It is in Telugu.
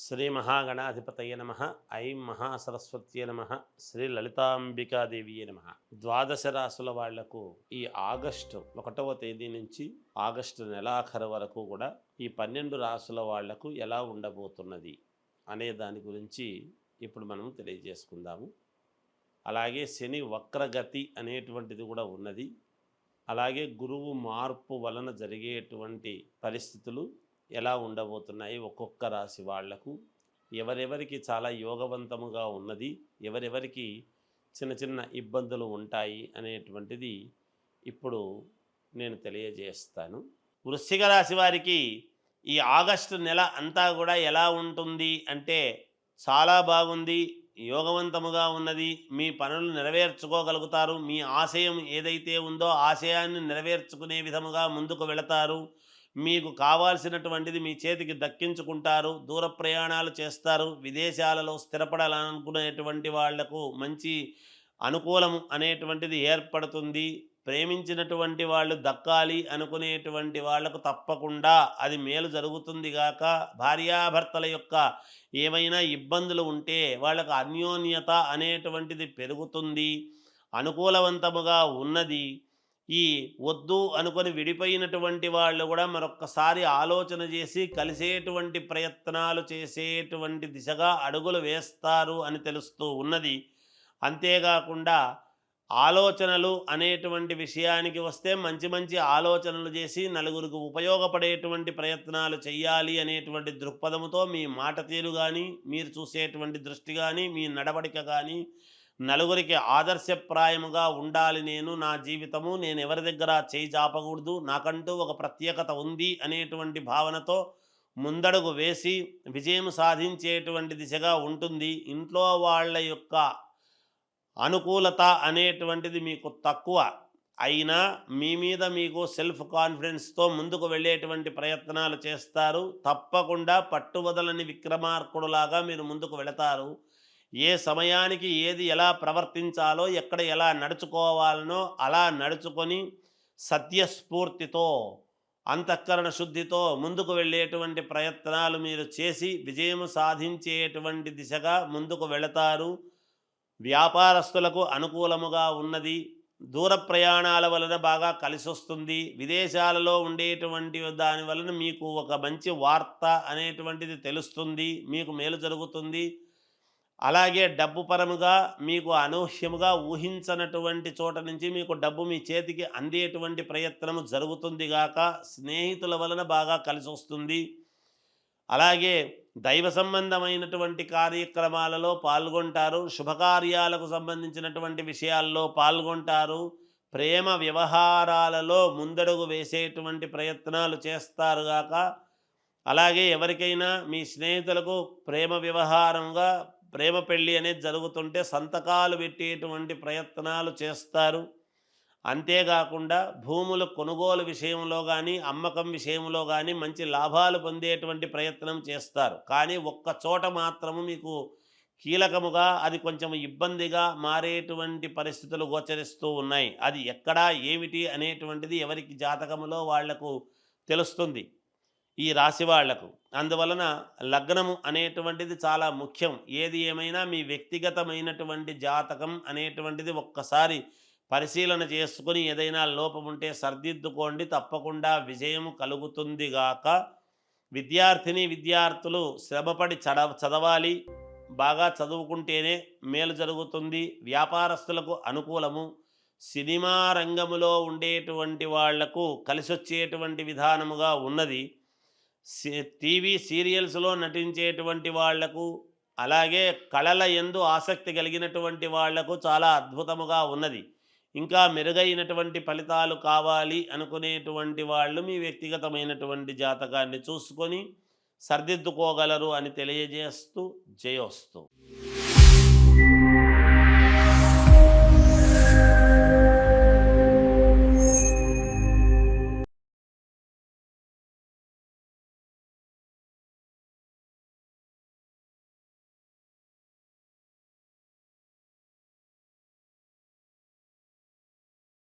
శ్రీ మహాగణాధిపతయ నమ. ఐం మహాసరస్వత్యే నమ. శ్రీ లలితాంబికాదేవియే నమ. ద్వాదశ రాసుల వాళ్లకు ఈ ఆగస్టు 1వ తేదీ నుంచి ఆగస్టు నెలాఖరు వరకు కూడా ఈ 12 రాసుల వాళ్లకు ఎలా ఉండబోతున్నది అనే దాని గురించి ఇప్పుడు మనం తెలియజేసుకుందాము. అలాగే శని వక్రగతి అనేటువంటిది కూడా ఉన్నది. అలాగే గురువు మార్పు వలన జరిగేటువంటి పరిస్థితులు ఎలా ఉండబోతున్నాయి, ఒక్కొక్క రాశి వాళ్లకు ఎవరెవరికి చాలా యోగవంతముగా ఉన్నది, ఎవరెవరికి చిన్న చిన్న ఇబ్బందులు ఉంటాయి అనేటువంటిది ఇప్పుడు నేను తెలియజేస్తాను. వృశ్చిక రాశి వారికి ఈ ఆగస్టు నెల అంతా కూడా ఎలా ఉంటుంది అంటే చాలా బాగుంది, యోగవంతముగా ఉన్నది. మీ పనులు నెరవేర్చుకోగలుగుతారు. మీ ఆశయం ఏదైతే ఉందో ఆశయాన్ని నెరవేర్చుకునే విధముగా ముందుకు వెళతారు. మీకు కావాల్సినటువంటిది మీ చేతికి దక్కించుకుంటారు. దూర ప్రయాణాలు చేస్తారు. విదేశాలలో స్థిరపడాలనుకునేటువంటి వాళ్లకు మంచి అనుకూలము అనేటువంటిది ఏర్పడుతుంది. ప్రేమించినటువంటి వాళ్ళు దక్కాలి అనుకునేటువంటి వాళ్లకు తప్పకుండా అది మేలు జరుగుతుంది గాక. భార్యాభర్తల యొక్క ఏమైనా ఇబ్బందులు ఉంటే వాళ్ళకు అన్యోన్యత అనేటువంటిది పెరుగుతుంది. అనుకూలవంతముగా ఉన్నది. ఈ వద్దు అనుకొని విడిపోయినటువంటి వాళ్ళు కూడా మరొక్కసారి ఆలోచన చేసి కలిసేటువంటి ప్రయత్నాలు చేసేటువంటి దిశగా అడుగులు వేస్తారు అని తెలుస్తూ ఉన్నది. అంతేకాకుండా ఆలోచనలు అనేటువంటి విషయానికి వస్తే మంచి మంచి ఆలోచనలు చేసి నలుగురికి ఉపయోగపడేటువంటి ప్రయత్నాలు చేయాలి అనేటువంటి దృక్పథముతో మీ మాట తీరు కానీ, మీరు చూసేటువంటి దృష్టి కానీ, మీ నడవడిక కానీ నలుగురికి ఆదర్శప్రాయముగా ఉండాలి. నా జీవితము నేను ఎవరి దగ్గర చేయి చాపకూడదు, నాకంటూ ఒక ప్రత్యేకత ఉంది అనేటువంటి భావనతో ముందడుగు వేసి విజయం సాధించేటువంటి దిశగా ఉంటుంది. ఇంట్లో వాళ్ళ యొక్క అనుకూలత అనేటువంటిది మీకు తక్కువ అయినా మీ మీద మీకు సెల్ఫ్ కాన్ఫిడెన్స్తో ముందుకు వెళ్ళేటువంటి ప్రయత్నాలు చేస్తారు. తప్పకుండా పట్టువదలని విక్రమార్కుడులాగా మీరు ముందుకు వెళతారు. ఏ సమయానికి ఏది ఎలా ప్రవర్తించాలో, ఎక్కడ ఎలా నడుచుకోవాలనో అలా నడుచుకొని సత్యస్ఫూర్తితో, అంతఃకరణ శుద్ధితో ముందుకు వెళ్ళేటువంటి ప్రయత్నాలు మీరు చేసి విజయం సాధించేటువంటి దిశగా ముందుకు వెళతారు. వ్యాపారస్తులకు అనుకూలముగా ఉన్నది. దూర ప్రయాణాల వలన బాగా కలిసి వస్తుంది. విదేశాలలో ఉండేటువంటి దాని వలన మీకు ఒక మంచి వార్త అనేటువంటిది తెలుస్తుంది, మీకు మేలు జరుగుతుంది. అలాగే డబ్బు పరముగా మీకు అనూహ్యముగా ఊహించనటువంటి చోట నుంచి మీకు డబ్బు మీ చేతికి అందేటువంటి ప్రయత్నము జరుగుతుంది గాక. స్నేహితుల వలన బాగా కలిసి వస్తుంది. అలాగే దైవ సంబంధమైనటువంటి కార్యక్రమాలలో పాల్గొంటారు. శుభకార్యాలకు సంబంధించినటువంటి విషయాల్లో పాల్గొంటారు. ప్రేమ వ్యవహారాలలో ముందడుగు వేసేటువంటి ప్రయత్నాలు చేస్తారు గాక. అలాగే ఎవరికైనా మీ స్నేహితులకు ప్రేమ వ్యవహారంగా ప్రేమ పెళ్ళి అనేది జరుగుతుంటే సంతకాలు పెట్టేటువంటి ప్రయత్నాలు చేస్తారు. అంతేకాకుండా భూముల కొనుగోలు విషయంలో కానీ, అమ్మకం విషయంలో కానీ మంచి లాభాలు పొందేటువంటి ప్రయత్నం చేస్తారు. కానీ ఒక్క చోట మాత్రము మీకు కీలకముగా అది కొంచెం ఇబ్బందిగా మారేటువంటి పరిస్థితులు గోచరిస్తూ ఉన్నాయి. అది ఎక్కడా ఏమిటి అనేటువంటిది ఎవరికి జాతకములో వాళ్లకు తెలుస్తుంది, ఈ రాశి వాళ్లకు. అందువలన లగ్నము అనేటువంటిది చాలా ముఖ్యం. ఏది ఏమైనా మీ వ్యక్తిగతమైనటువంటి జాతకం అనేటువంటిది ఒక్కసారి పరిశీలన చేసుకుని ఏదైనా లోపం ఉంటే సరిదిద్దుకోండి. తప్పకుండా విజయం కలుగుతుంది గాక. విద్యార్థులు శ్రమపడి చదవాలి. బాగా చదువుకుంటేనే మేలు జరుగుతుంది. వ్యాపారస్తులకు అనుకూలము. సినిమా రంగములో ఉండేటువంటి వాళ్లకు కలిసొచ్చేటువంటి విధానముగా ఉన్నది. టీవీ సీరియల్స్లో నటించేటువంటి వాళ్లకు, అలాగే కళల యందు ఆసక్తి కలిగినటువంటి వాళ్లకు చాలా అద్భుతముగా ఉన్నది. ఇంకా మెరుగైనటువంటి ఫలితాలు కావాలి అనుకునేటువంటి వాళ్ళు మీ వ్యక్తిగతమైనటువంటి జాతకాన్ని చూసుకొని సరిదిద్దుకోగలరు అని తెలియజేస్తూ జయోస్తు.